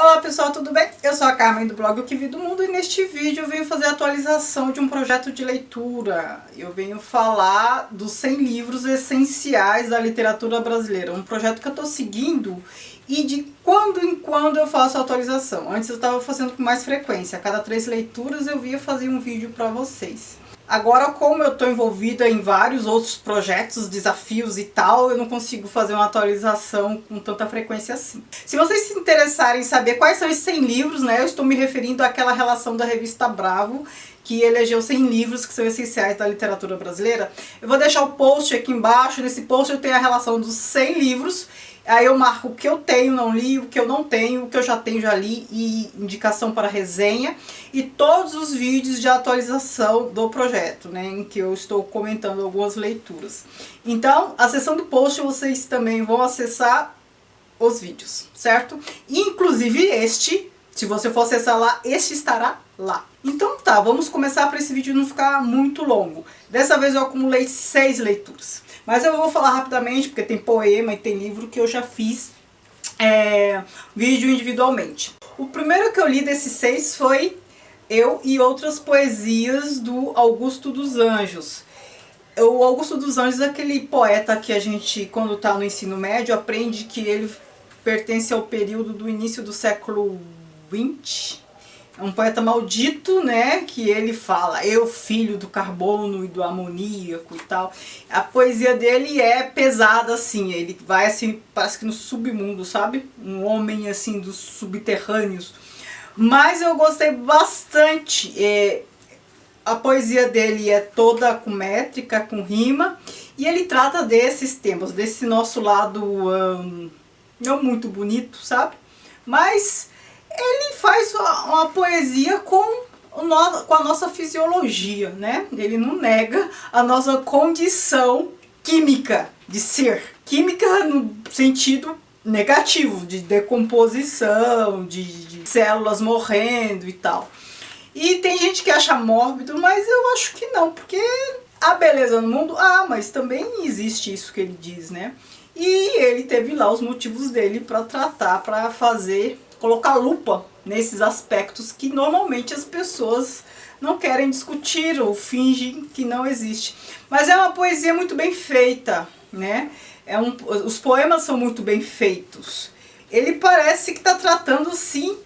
Olá pessoal, tudo bem? Eu sou a Carmen do blog O Que Vi do Mundo e neste vídeo eu venho fazer a atualização de um projeto de leitura. Eu venho falar dos 100 livros essenciais da literatura brasileira, um projeto que eu estou seguindo e de quando em quando eu faço a atualização. Antes eu estava fazendo com mais frequência, a cada 3 leituras eu via fazer um vídeo para vocês. Agora, como eu estou envolvida em vários outros projetos, desafios e tal, eu não consigo fazer uma atualização com tanta frequência assim. Se vocês se interessarem em saber quais são esses 100 livros, né, eu estou me referindo àquela relação da revista Bravo, que elegeu 100 livros que são essenciais da literatura brasileira. Eu vou deixar o post aqui embaixo, nesse post eu tenho a relação dos 100 livros, aí eu marco o que eu tenho, não li, o que eu não tenho, o que eu já tenho, já li e indicação para resenha e todos os vídeos de atualização do projeto, né, em que eu estou comentando algumas leituras. Então, a seção do post vocês também vão acessar os vídeos, certo? Inclusive este, se você for acessar lá, este estará lá. Então tá, vamos começar para esse vídeo não ficar muito longo. Dessa vez eu acumulei 6 leituras. Mas eu vou falar rapidamente, porque tem poema e tem livro que eu já fiz vídeo individualmente. O primeiro que eu li desses 6 foi Eu e Outras Poesias, do Augusto dos Anjos. O Augusto dos Anjos é aquele poeta que a gente, quando está no ensino médio, aprende que ele pertence ao período do início do século XX. É um poeta maldito, né, que ele fala, eu filho do carbono e do amoníaco e tal. A poesia dele é pesada, assim, ele vai assim, parece que no submundo, sabe? Um homem, assim, dos subterrâneos. Mas eu gostei bastante. A poesia dele é toda com métrica, com rima, e ele trata desses temas, desse nosso lado não muito bonito, sabe? Mas ele faz uma poesia com a nossa fisiologia, né? Ele não nega a nossa condição química de ser. Química no sentido negativo, de decomposição, de células morrendo e tal. E tem gente que acha mórbido, mas eu acho que não, porque a beleza no mundo, mas também existe isso que ele diz, né? E ele teve lá os motivos dele para tratar, para fazer, colocar lupa nesses aspectos que normalmente as pessoas não querem discutir ou fingem que não existe. Mas é uma poesia muito bem feita, né? Os poemas são muito bem feitos. Ele parece que está tratando, sim,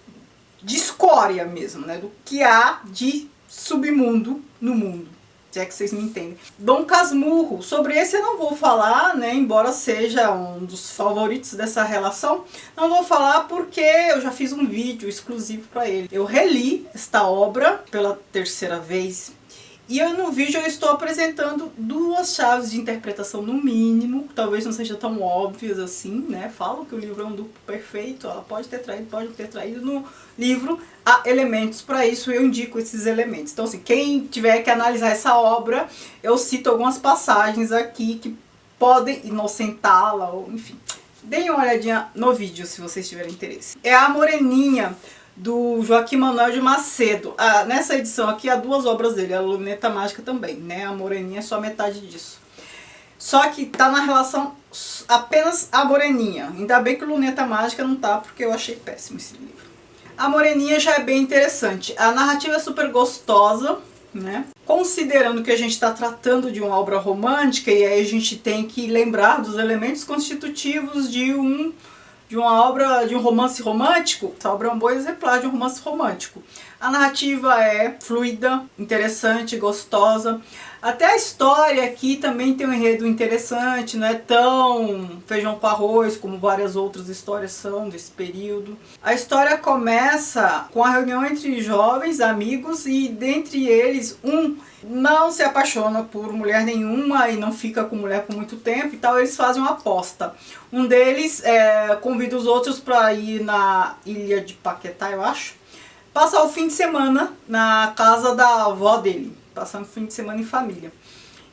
de escória mesmo, né? Do que há de submundo no mundo. Se é que vocês me entendem. Dom Casmurro, sobre esse eu não vou falar, né, embora seja um dos favoritos dessa relação, não vou falar porque eu já fiz um vídeo exclusivo para ele. Eu reli esta obra pela 3ª vez e no vídeo eu estou apresentando 2 chaves de interpretação no mínimo, talvez não seja tão óbvias assim, né, falam que o livro é um duplo perfeito, ela pode ter traído, pode não ter traído. No livro há elementos para isso, eu indico esses elementos. Então, assim, quem tiver que analisar essa obra, eu cito algumas passagens aqui que podem inocentá-la, ou enfim. Deem uma olhadinha no vídeo se vocês tiverem interesse. É a Moreninha, do Joaquim Manuel de Macedo. Nessa edição aqui há 2 obras dele, a Luneta Mágica também, né? A Moreninha é só metade disso. Só que tá na relação apenas a Moreninha. Ainda bem que o Luneta Mágica não tá, porque eu achei péssimo esse livro. A Moreninha já é bem interessante. A narrativa é super gostosa, né? Considerando que a gente está tratando de uma obra romântica, e aí a gente tem que lembrar dos elementos constitutivos de uma obra, de um romance romântico. Essa obra é um bom exemplar de um romance romântico. A narrativa é fluida, interessante, gostosa. Até a história aqui também tem um enredo interessante, não é tão feijão com arroz como várias outras histórias são desse período. A história começa com a reunião entre jovens amigos e dentre eles um não se apaixona por mulher nenhuma e não fica com mulher por muito tempo e tal. Eles fazem uma aposta. Um deles convida os outros para ir na ilha de Paquetá, eu acho, passar o fim de semana na casa da avó dele, passar um fim de semana em família.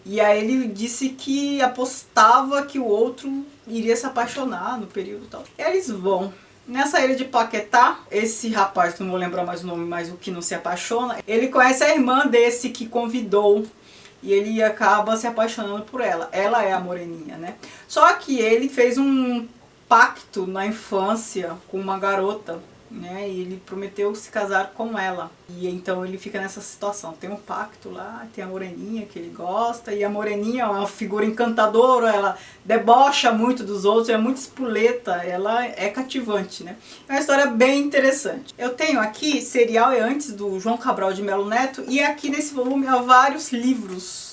E aí ele disse que apostava que o outro iria se apaixonar no período e tal. E aí eles vão. Nessa ilha de Paquetá, esse rapaz, que não vou lembrar mais o nome, mas o que não se apaixona, ele conhece a irmã desse que convidou e ele acaba se apaixonando por ela. Ela é a Moreninha, né? Só que ele fez um pacto na infância com uma garota né? E ele prometeu se casar com ela. E então ele fica nessa situação. Tem um pacto lá, tem a moreninha que ele gosta, e a moreninha é uma figura encantadora, ela debocha muito dos outros, é muito espoleta, ela é cativante, né? É uma história bem interessante. Eu tenho aqui Serial é Antes, do João Cabral de Melo Neto, e aqui nesse volume há vários livros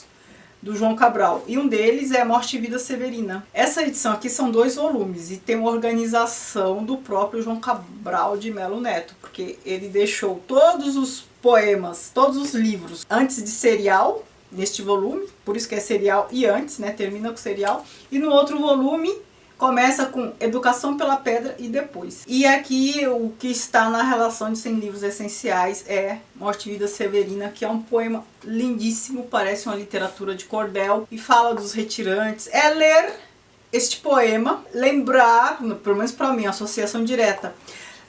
do João Cabral, e um deles é Morte e Vida Severina. Essa edição aqui são 2 volumes e tem uma organização do próprio João Cabral de Melo Neto, porque ele deixou todos os poemas, todos os livros antes de Serial, neste volume, por isso que é Serial e Antes, né? Termina com Serial, e no outro volume começa com Educação pela Pedra e Depois. E aqui o que está na relação de 100 livros essenciais é Morte e Vida Severina, que é um poema lindíssimo, parece uma literatura de cordel e fala dos retirantes. É ler este poema, lembrar, pelo menos para mim, associação direta,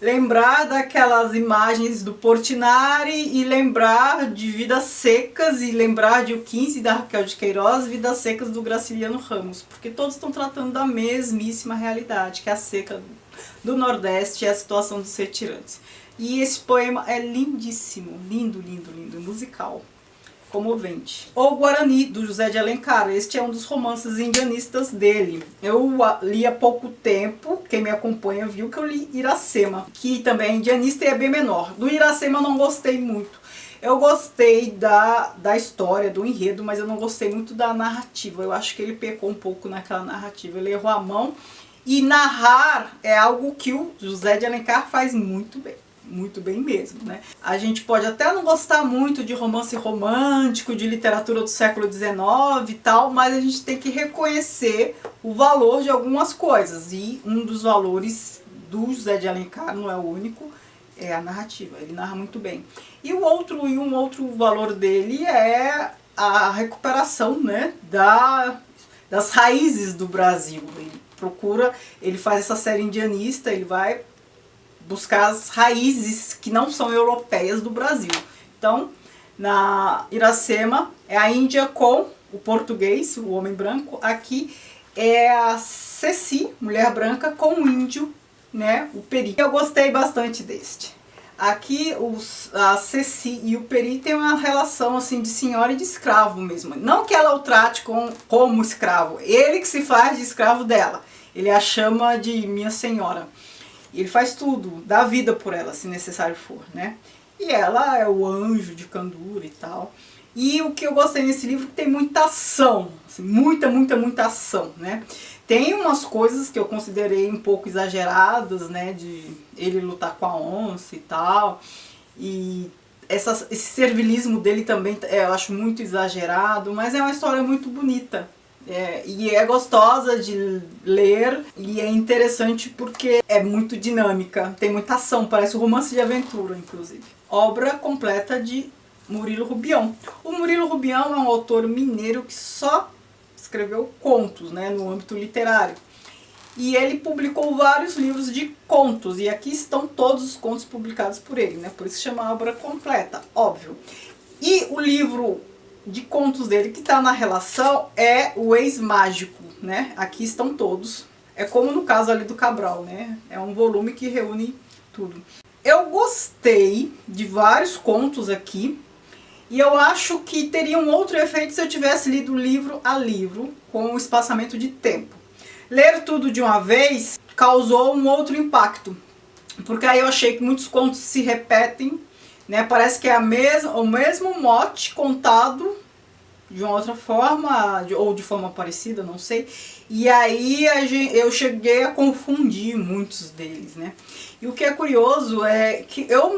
lembrar daquelas imagens do Portinari e lembrar de Vidas Secas e lembrar de O 15 da Raquel de Queiroz, Vidas Secas do Graciliano Ramos, porque todos estão tratando da mesmíssima realidade, que é a seca do Nordeste e a situação dos retirantes. E esse poema é lindíssimo, lindo, lindo, lindo, musical, comovente. O Guarani, do José de Alencar. Este é um dos romances indianistas dele. Eu li há pouco tempo, quem me acompanha viu que eu li Iracema, que também é indianista e é bem menor. Do Iracema eu não gostei muito. Eu gostei da história, do enredo, mas eu não gostei muito da narrativa. Eu acho que ele pecou um pouco naquela narrativa. Ele errou a mão. E narrar é algo que o José de Alencar faz muito bem. Muito bem mesmo, né? A gente pode até não gostar muito de romance romântico, de literatura do século XIX e tal, mas a gente tem que reconhecer o valor de algumas coisas. E um dos valores do José de Alencar, não é o único, é a narrativa. Ele narra muito bem. E um outro valor dele é a recuperação, né, das raízes do Brasil. Ele faz essa série indianista, ele vai buscar as raízes que não são europeias do Brasil. Então, na Iracema é a Índia com o português, o homem branco. Aqui é a Ceci, mulher branca, com o índio, né, o Peri. Eu gostei bastante deste. Aqui a Ceci e o Peri têm uma relação assim de senhora e de escravo mesmo. Não que ela o trate como escravo, ele que se faz de escravo dela. Ele a chama de minha senhora. E ele faz tudo, dá vida por ela, se necessário for, né? E ela é o anjo de candura e tal. E o que eu gostei nesse livro é que tem muita ação, assim, muita ação, né? Tem umas coisas que eu considerei um pouco exageradas, né? De ele lutar com a onça e tal. E esse servilismo dele também eu acho muito exagerado, mas é uma história muito bonita. E é gostosa de ler e é interessante porque é muito dinâmica, tem muita ação, parece um romance de aventura, inclusive. Obra completa de Murilo Rubião. O Murilo Rubião é um autor mineiro que só escreveu contos, né, no âmbito literário. E ele publicou vários livros de contos, e aqui estão todos os contos publicados por ele, né, por isso chama obra completa, óbvio. E o livro de contos dele que está na relação é o Ex-Mágico, né? Aqui estão todos. É como no caso ali do Cabral, né? É um volume que reúne tudo. Eu gostei de vários contos aqui e eu acho que teria um outro efeito se eu tivesse lido livro a livro com o espaçamento de tempo. Ler tudo de uma vez causou um outro impacto, porque aí eu achei que muitos contos se repetem, né? Parece que é o mesmo mote contado de uma outra forma, ou de forma parecida, não sei. E aí eu cheguei a confundir muitos deles, né? E o que é curioso é que eu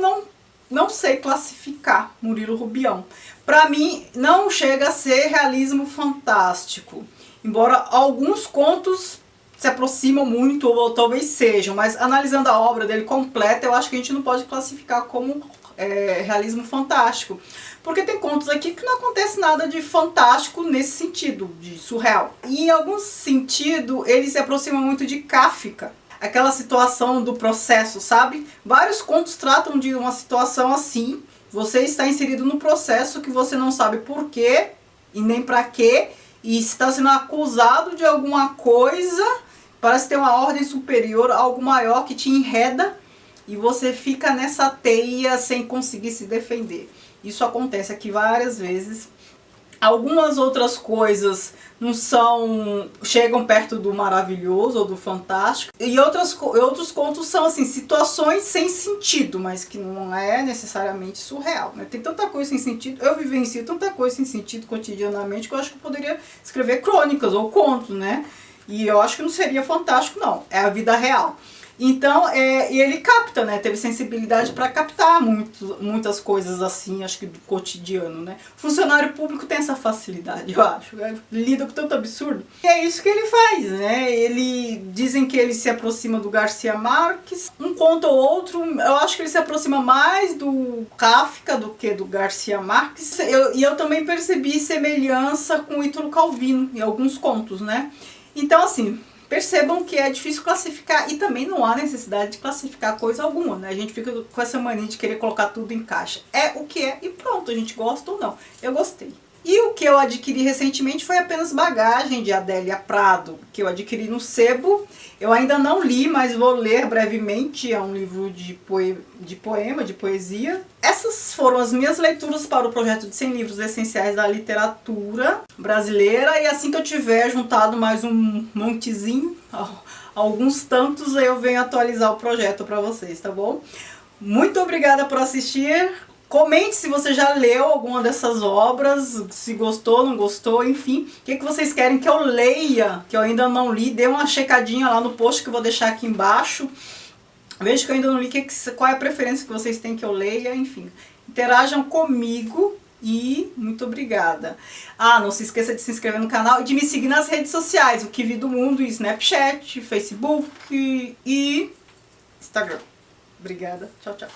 não sei classificar Murilo Rubião. Para mim, não chega a ser realismo fantástico. Embora alguns contos se aproximam muito, ou talvez sejam, mas analisando a obra dele completa, eu acho que a gente não pode classificar como realismo fantástico, porque tem contos aqui que não acontece nada de fantástico nesse sentido, de surreal. E em algum sentido ele se aproxima muito de Kafka, aquela situação do processo, sabe? Vários contos tratam de uma situação assim, você está inserido no processo que você não sabe por quê e nem para quê, e está sendo acusado de alguma coisa, parece ter uma ordem superior, algo maior que te enreda e você fica nessa teia sem conseguir se defender. Isso acontece aqui várias vezes. Algumas outras coisas não chegam perto do maravilhoso ou do fantástico. E outros contos são assim, situações sem sentido, mas que não é necessariamente surreal, né? Tem tanta coisa sem sentido, eu vivencio tanta coisa sem sentido cotidianamente que eu acho que eu poderia escrever crônicas ou contos, né? E eu acho que não seria fantástico, não. É a vida real. Então, e ele capta, né? Teve sensibilidade para captar muitas coisas assim, acho que do cotidiano, né? Funcionário público tem essa facilidade, eu acho. Lida com tanto absurdo. E é isso que ele faz, né? Dizem que ele se aproxima do Garcia Marques. Um conto ou outro, eu acho que ele se aproxima mais do Kafka do que do Garcia Marques. Eu também percebi semelhança com o Ítalo Calvino em alguns contos, né? Então, assim, percebam que é difícil classificar e também não há necessidade de classificar coisa alguma, né? A gente fica com essa mania de querer colocar tudo em caixa. É o que é e pronto, a gente gosta ou não. Eu gostei. E o que eu adquiri recentemente foi apenas Bagagem, de Adélia Prado, que eu adquiri no sebo. Eu ainda não li, mas vou ler brevemente. É um livro de poema, de poesia. Essas foram as minhas leituras para o projeto de 100 livros essenciais da literatura brasileira. E assim que eu tiver juntado mais um montezinho, alguns tantos, eu venho atualizar o projeto para vocês, tá bom? Muito obrigada por assistir. Comente se você já leu alguma dessas obras, se gostou, não gostou, enfim. O que vocês querem que eu leia, que eu ainda não li. Dê uma checadinha lá no post que eu vou deixar aqui embaixo. Veja que eu ainda não li, qual é a preferência que vocês têm que eu leia, enfim. Interajam comigo e muito obrigada. Não se esqueça de se inscrever no canal e de me seguir nas redes sociais. O Que Vi do Mundo, Snapchat, Facebook e Instagram. Obrigada. Tchau, tchau.